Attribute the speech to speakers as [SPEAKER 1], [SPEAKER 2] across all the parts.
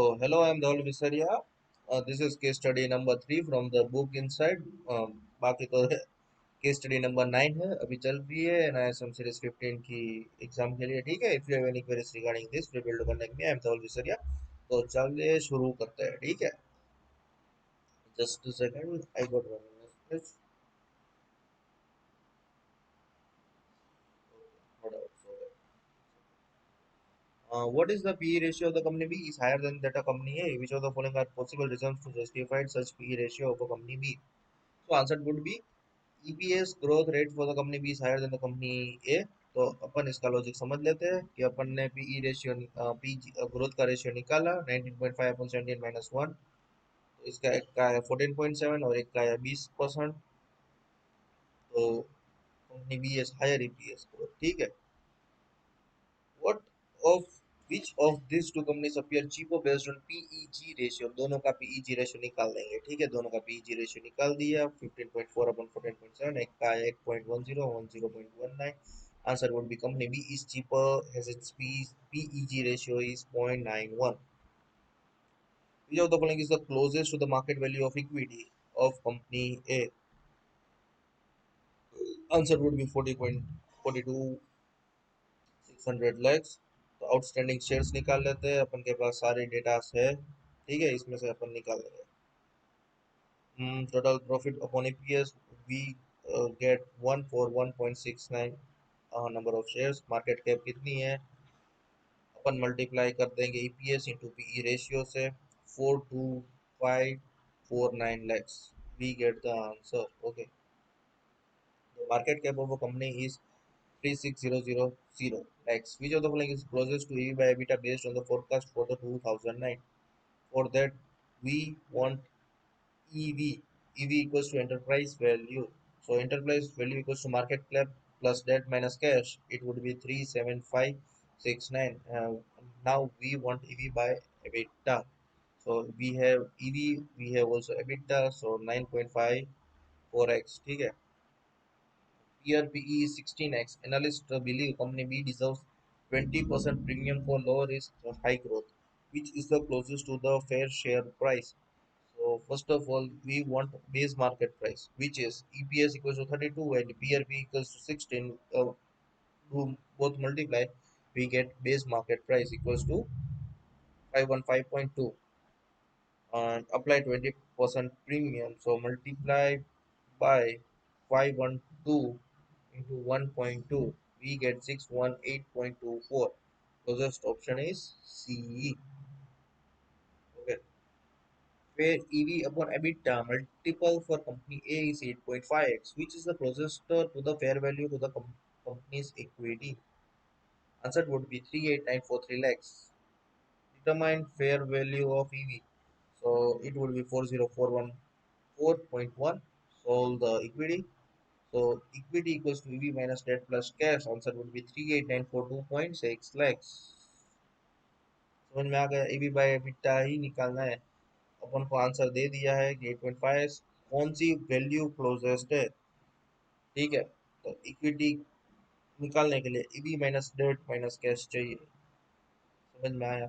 [SPEAKER 1] So, hello, I'm Dhaval Visariya. This is case study number 3 from the book inside. बाकी तो case study number 9 है अभी चल रही है NISM सीरीज 15 की एग्जाम के लिए ठीक है. If you have any queries regarding this free to connect me. I am Dhaval Visaria. तो चलिए शुरू करते हैं ठीक है. Just a second I got one message. What is the PE ratio of the company B is higher than that of company A? Which of the following are possible reasons to justify such PE ratio of a company B? So answer would be EPS growth rate for the company B is higher than the company A. तो अपन इसका logic समझ लेते हैं कि अपन ने PE ratio P growth का ratio निकाला 19.5 अपन 17 minus 1. तो इसका एक का है 14.7 और एक का है 20%. तो company B as higher EPS growth ठीक है. What of which of these two companies appear cheaper based on PEG ratio? दोनों का PEG ratio निकाल देंगे ठीक है. दोनों का PEG ratio निकाल दिया 15.4 अपन 14.7. एक का 8.10 10.19. Answer would be company B is cheaper as its PEG ratio is 0.91. Which of the following is the closest to the market value of equity of company A? Answer would be 40.42 600 lakhs. तो outstanding shares निकाल लेते हैं. अपन के पास सारे data है ठीक है. इसमें से अपन निकाल लेंगे. Total profit upon EPS we get 1 for 1.69 number of shares. Market cap कितनी है अपन मल्टीप्लाई कर देंगे ईपीएस इंटू पीई रेशियो से 42549 lakhs. We get the answer. Okay. The market cap of a company is 36000 lakhs. Which of the following is closest to EV by EBITDA based on the forecast for the 2009? For that, we want EV. EV equals to enterprise value. So enterprise value equals to market cap plus debt minus cash. It would be 37569. Now we want EV by EBITDA. So we have EV, we have also EBITDA. So 9.54x. ठीक है. Here PE is 16x. Analysts believe company B deserves 20% premium for low risk high growth, which is the closest to the fair share price. So first of all, we want base market price, which is EPS equals to 32 and PRP equals to 16. To both multiply, we get base market price equals to 515.2 and apply 20% premium. So multiply by 512 into 1.2, we get 618.24. Closest option is CE. Okay. Where EV upon EBITDA multiple for company A is 8.5x, which is the closest to the fair value to the company's equity. Answer would be 38943 lakhs. Determine fair value of EV. So it would be 40414.1. Solve the equity. So equity equals to EV minus debt plus cash. Answer would be 38942.6 lakhs. समझ में आ गया. EV bye EBITDA ही निकालना है. अपन को answer दे दिया है कि 8.5. कौन सी वैल्यू क्लोजेस्ट है ठीक है. तो इक्विटी निकालने के लिए EV minus debt minus cash चाहिए. समझ में आया.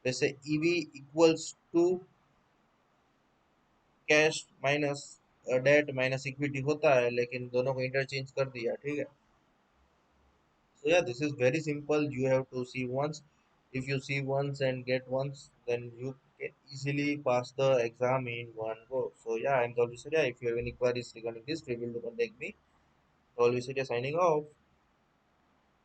[SPEAKER 1] वैसे EV equals to cash minus debt minus equity होता है लेकिन दोनों को इंटरचेंज कर दिया ठीक है. So yeah, this is very simple. You have to see once. If you see once and get once, then you can easily pass the exam in one go. So yeah, I'm Dhaval Visariya. If you have any queries regarding this, feel free to contact me. Dhaval Visariya signing off.